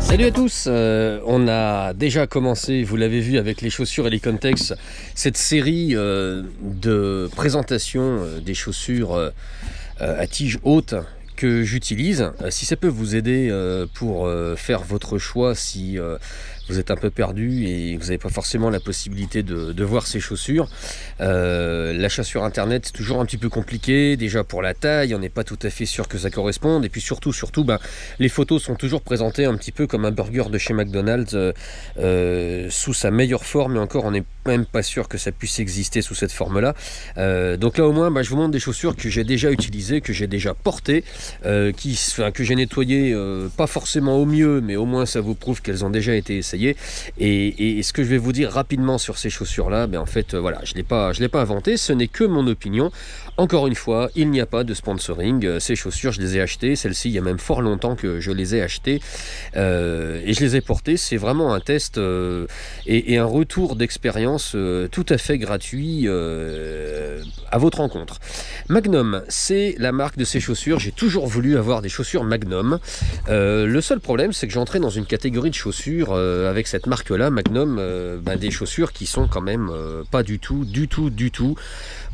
Salut à tous, on a déjà commencé, vous l'avez vu avec les chaussures et les contextes, cette série de présentation des chaussures à tige haute que j'utilise. Si ça peut vous aider pour faire votre choix, si vous êtes un peu perdu et vous n'avez pas forcément la possibilité de voir ces chaussures, l'achat sur internet c'est toujours un petit peu compliqué, déjà pour la taille, on n'est pas tout à fait sûr que ça corresponde, et puis surtout les photos sont toujours présentées un petit peu comme un burger de chez McDonald's sous sa meilleure forme, et encore on n'est même pas sûr que ça puisse exister sous cette forme là. Donc là au moins je vous montre des chaussures que j'ai déjà utilisées, que j'ai déjà portées, que j'ai nettoyées, pas forcément au mieux, mais au moins ça vous prouve qu'elles ont déjà été essayées. Et ce que je vais vous dire rapidement sur ces chaussures là, en fait voilà, je l'ai pas inventé, ce n'est que mon opinion. Encore une fois, il n'y a pas de sponsoring. Ces chaussures je les ai achetées, celles-ci il y a même fort longtemps que je les ai achetées, et je les ai portées. C'est vraiment un test et un retour d'expérience tout à fait gratuit à votre rencontre. Magnum, c'est la marque de ces chaussures. J'ai toujours voulu avoir des chaussures Magnum. Le seul problème c'est que j'entrais dans une catégorie de chaussures avec cette marque là, Magnum, des chaussures qui sont quand même pas du tout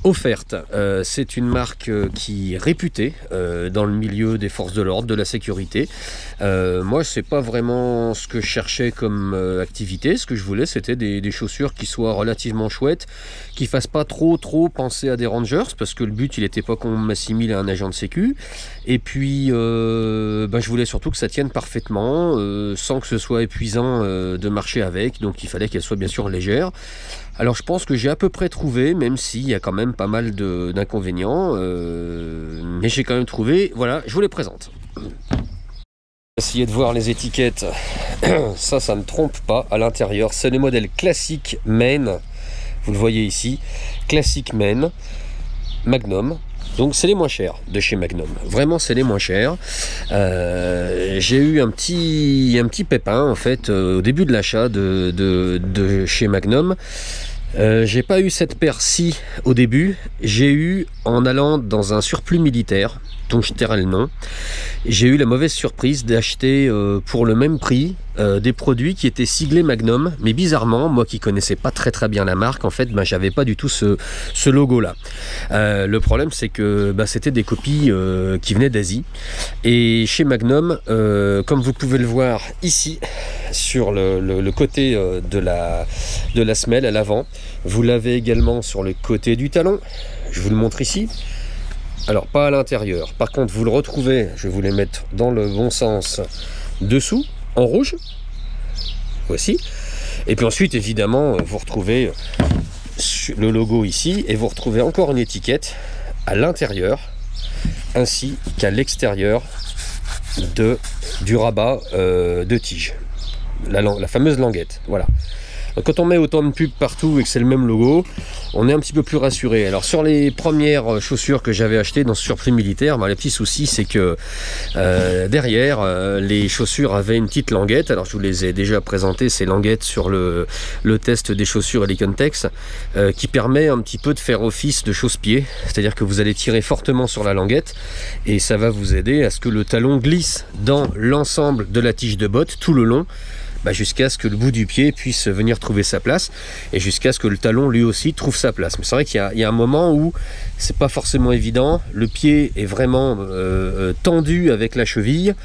offerte. C'est une marque qui est réputée dans le milieu des forces de l'ordre, de la sécurité. Moi c'est pas vraiment ce que je cherchais comme activité. Ce que je voulais c'était des chaussures qui soient relativement chouettes, qui fassent pas trop penser à des rangers, parce que le but il n'était pas qu'on m'assimile à un agent de sécu, et puis je voulais surtout que ça tienne parfaitement sans que ce soit épuisant de marcher avec, donc il fallait qu'elle soit bien sûr légère. Alors je pense que j'ai à peu près trouvé, même s'il y a quand même pas mal d'inconvénients, mais j'ai quand même trouvé. Voilà, je vous les présente. Essayez de voir les étiquettes. Ça ne trompe pas. À l'intérieur, c'est le modèle classique Men. Vous le voyez ici, classique Men, Magnum. Donc c'est les moins chers de chez Magnum. Vraiment c'est les moins chers. J'ai eu un petit pépin en fait au début de l'achat de chez Magnum. J'ai pas eu cette paire-ci au début. J'ai eu, en allant dans un surplus militaire, dont je tairai le nom, j'ai eu la mauvaise surprise d'acheter pour le même prix des produits qui étaient siglés Magnum, mais bizarrement, moi qui connaissais pas très bien la marque, en fait, j'avais pas du tout ce logo-là. Le problème, c'est que c'était des copies qui venaient d'Asie, et chez Magnum, comme vous pouvez le voir ici, sur le côté de la semelle à l'avant, vous l'avez également sur le côté du talon. Je vous le montre ici. Alors pas à l'intérieur, par contre vous le retrouvez, je vais vous les mettre dans le bon sens, dessous, en rouge, voici, et puis ensuite évidemment vous retrouvez le logo ici, et vous retrouvez encore une étiquette à l'intérieur, ainsi qu'à l'extérieur du rabat de tige, la fameuse languette, voilà. Donc quand on met autant de pubs partout et que c'est le même logo, on est un petit peu plus rassuré. Alors sur les premières chaussures que j'avais achetées dans ce surplus militaire, le petit souci c'est que derrière les chaussures avaient une petite languette. Alors je vous les ai déjà présentées, ces languettes, sur le test des chaussures Helicontex, qui permet un petit peu de faire office de chausse-pied, c'est-à-dire que vous allez tirer fortement sur la languette et ça va vous aider à ce que le talon glisse dans l'ensemble de la tige de botte tout le long, jusqu'à ce que le bout du pied puisse venir trouver sa place, et jusqu'à ce que le talon lui aussi trouve sa place. Mais c'est vrai qu'il y a un moment où c'est pas forcément évident, le pied est vraiment tendu avec la cheville,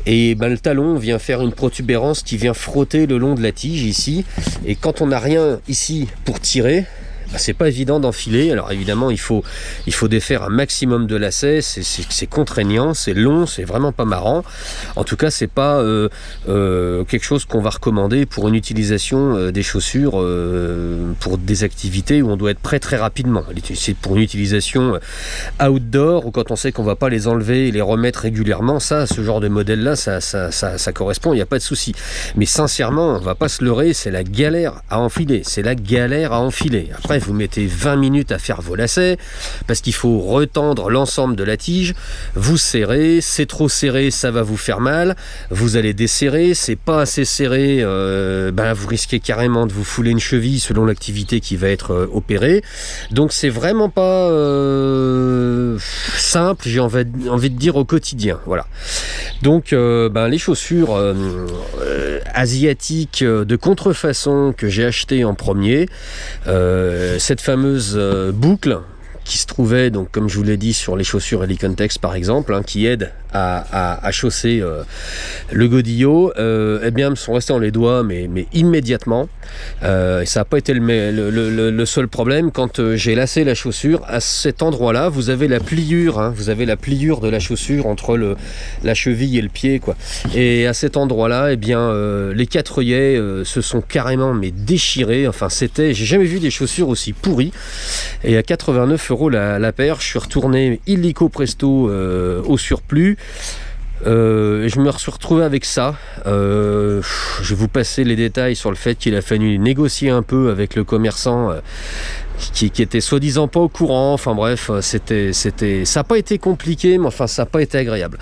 et le talon vient faire une protubérance qui vient frotter le long de la tige ici, et quand on n'a rien ici pour tirer, c'est pas évident d'enfiler. Alors évidemment il faut défaire un maximum de lacets, c'est contraignant, c'est long, c'est vraiment pas marrant. En tout cas c'est pas quelque chose qu'on va recommander pour une utilisation des chaussures pour des activités où on doit être prêt très rapidement. C'est pour une utilisation outdoor, ou quand on sait qu'on va pas les enlever et les remettre régulièrement. Ça, ce genre de modèle là, ça correspond, il n'y a pas de souci. Mais sincèrement, on va pas se leurrer, c'est la galère à enfiler, après vous mettez 20 minutes à faire vos lacets, parce qu'il faut retendre l'ensemble de la tige, vous serrez, c'est trop serré, ça va vous faire mal, vous allez desserrer, c'est pas assez serré, vous risquez carrément de vous fouler une cheville selon l'activité qui va être opérée. Donc c'est vraiment pas simple, j'ai envie de dire, au quotidien. Voilà. Donc les chaussures asiatiques de contrefaçon que j'ai acheté en premier, cette fameuse boucle qui se trouvait, donc comme je vous l'ai dit, sur les chaussures Helicontex par exemple, qui aide à chausser le godillot, me sont restés dans les doigts, mais immédiatement. Et ça n'a pas été le seul problème. Quand j'ai lacé la chaussure, à cet endroit-là, vous avez la pliure, vous avez la pliure de la chaussure entre la cheville et le pied, quoi. Et à cet endroit-là, les 4 œillets se sont carrément déchirés. Enfin, j'ai jamais vu des chaussures aussi pourries. Et à 89 € la paire, je suis retourné illico presto au surplus. Je me suis retrouvé avec ça. Je vais vous passer les détails sur le fait qu'il a fallu négocier un peu avec le commerçant qui était soi-disant pas au courant. Enfin bref, ça n'a pas été compliqué, mais enfin ça n'a pas été agréable.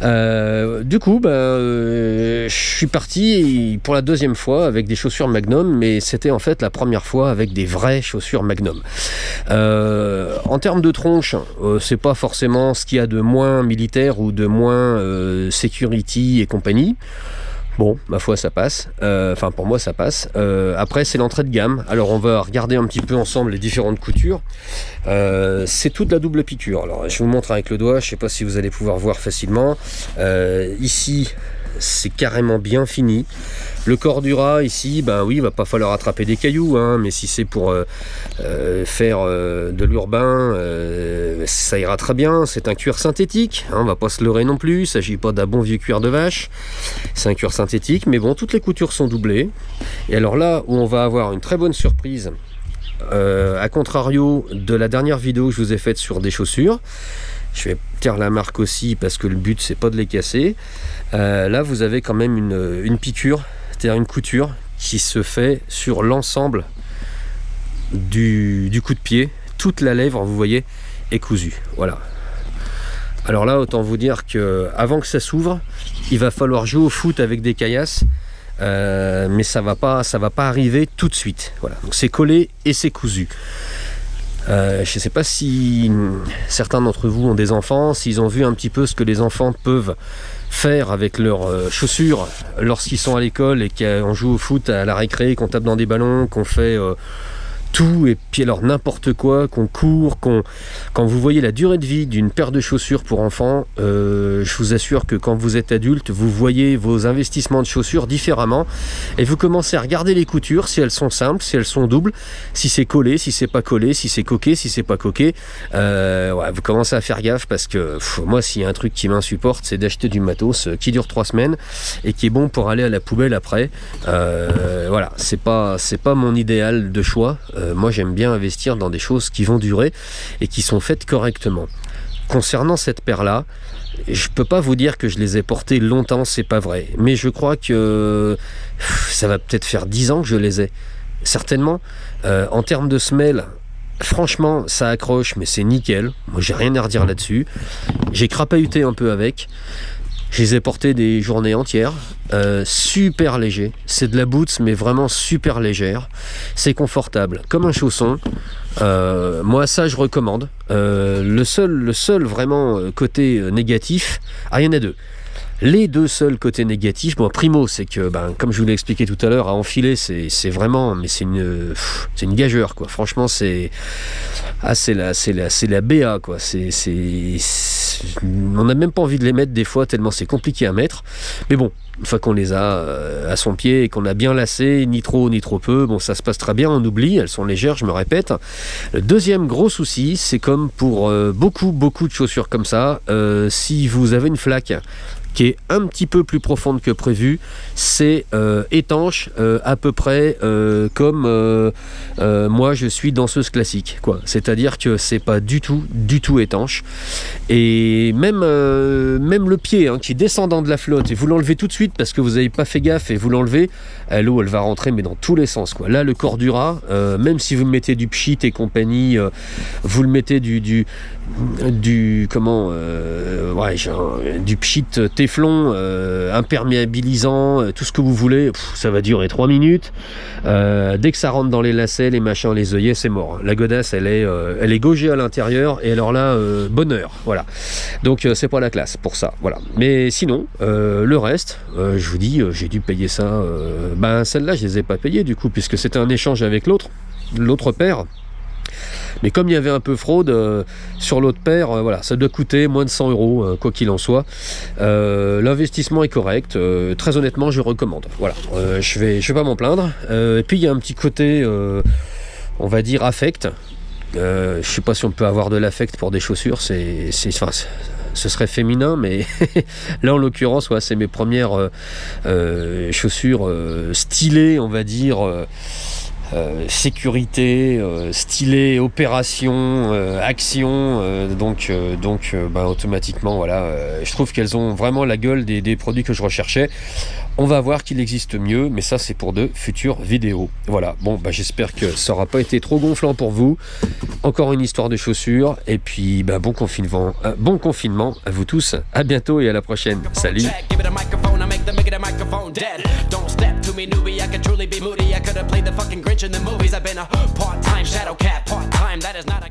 Du coup, je suis parti pour la 2e fois avec des chaussures Magnum, mais c'était en fait la première fois avec des vraies chaussures Magnum. En termes de tronche, c'est pas forcément ce qu'il y a de moins militaire ou de moins security et compagnie. Bon, ma foi, ça passe. Enfin, pour moi, ça passe. Après, c'est l'entrée de gamme. Alors, on va regarder un petit peu ensemble les différentes coutures. C'est toute la double piqûre. Alors, je vous montre avec le doigt. Je ne sais pas si vous allez pouvoir voir facilement. Ici, c'est carrément bien fini. Le corps du rat ici, oui, il va pas falloir attraper des cailloux, mais si c'est pour faire de l'urbain, ça ira très bien. C'est un cuir synthétique, on va pas se leurrer non plus, il s'agit pas d'un bon vieux cuir de vache, c'est un cuir synthétique, mais bon, toutes les coutures sont doublées. Et alors là où on va avoir une très bonne surprise, à contrario de la dernière vidéo que je vous ai faite sur des chaussures, je vais taire la marque aussi parce que le but c'est pas de les casser. Là vous avez quand même une piqûre, c'est-à-dire une couture qui se fait sur l'ensemble du coup de pied. Toute la lèvre, vous voyez, est cousue. Voilà. Alors là, autant vous dire que avant que ça s'ouvre, il va falloir jouer au foot avec des caillasses. Mais ça va pas arriver tout de suite. Voilà. Donc c'est collé et c'est cousu. Je ne sais pas si certains d'entre vous ont des enfants, s'ils ont vu un petit peu ce que les enfants peuvent faire avec leurs chaussures lorsqu'ils sont à l'école et qu'on joue au foot à la récré, qu'on tape dans des ballons, qu'on fait tout et puis alors n'importe quoi, qu'on court, quand vous voyez la durée de vie d'une paire de chaussures pour enfants, je vous assure que quand vous êtes adulte, vous voyez vos investissements de chaussures différemment et vous commencez à regarder les coutures, si elles sont simples, si elles sont doubles, si c'est collé, si c'est pas collé, si c'est coqué, si c'est pas coqué. Vous commencez à faire gaffe parce que moi, s'il y a un truc qui m'insupporte, c'est d'acheter du matos qui dure 3 semaines et qui est bon pour aller à la poubelle après. Voilà, c'est pas mon idéal de choix. Moi j'aime bien investir dans des choses qui vont durer et qui sont faites correctement. Concernant cette paire là, je peux pas vous dire que je les ai portées longtemps, c'est pas vrai, mais je crois que ça va peut-être faire 10 ans que je les ai, certainement. En termes de semelle, franchement ça accroche, mais c'est nickel. Moi j'ai rien à redire là-dessus. J'ai crapahuté un peu avec. Je les ai portés des journées entières, super léger. C'est de la boots, mais vraiment super légère. C'est confortable, comme un chausson. Moi, ça, je recommande. Le seul vraiment côté négatif, il y en a 2. Les 2 seuls côtés négatifs, bon, primo, c'est que, comme je vous l'ai expliqué tout à l'heure, à enfiler, c'est vraiment, mais c'est une gageure, quoi. Franchement, c'est la BA, quoi. On n'a même pas envie de les mettre des fois, tellement c'est compliqué à mettre. Mais bon, une fois qu'on les a à son pied et qu'on a bien lacé, ni trop ni trop peu, bon, ça se passe très bien, on oublie, elles sont légères, je me répète. Le deuxième gros souci, c'est comme pour beaucoup de chaussures comme ça, si vous avez une flaque qui est un petit peu plus profonde que prévu. C'est étanche à peu près comme moi je suis danseuse classique, quoi. C'est-à-dire que c'est pas du tout étanche. Et même le pied qui descendant de la flotte, et vous l'enlevez tout de suite parce que vous n'avez pas fait gaffe et vous l'enlevez, l'eau elle va rentrer mais dans tous les sens, quoi. Là le corps du rat, même si vous mettez du pchit et compagnie, vous le mettez du pchit téflon imperméabilisant, tout ce que vous voulez, ça va durer 3 minutes. Dès que ça rentre dans les lacets, les machins, les œillets, c'est mort. La godasse elle est gaugée à l'intérieur, et alors là bonheur, voilà. Donc c'est pas la classe pour ça, voilà. Mais sinon le reste, je vous dis, j'ai dû payer ça, celle-là je les ai pas payées du coup, puisque c'était un échange avec l'autre paire. Mais comme il y avait un peu fraude sur l'autre paire, voilà, ça doit coûter moins de 100 €, quoi qu'il en soit. L'investissement est correct. Très honnêtement, je recommande. Voilà, je vais pas m'en plaindre. Et puis il y a un petit côté, on va dire, affect. Je sais pas si on peut avoir de l'affect pour des chaussures. Ce serait féminin, mais là en l'occurrence, ouais, c'est mes premières chaussures stylées, on va dire. Sécurité, stylé, opération, action, donc automatiquement, voilà, je trouve qu'elles ont vraiment la gueule des produits que je recherchais. On va voir qu'il existe mieux, mais ça c'est pour de futures vidéos. Voilà, bon, j'espère que ça n'aura pas été trop gonflant pour vous. Encore une histoire de chaussures, et puis bon confinement à vous tous. À bientôt et à la prochaine. Salut. Me newbie, I could truly be moody. I could have played the fucking Grinch in the movies. I've been a part-time shadow cat, part-time, that is not a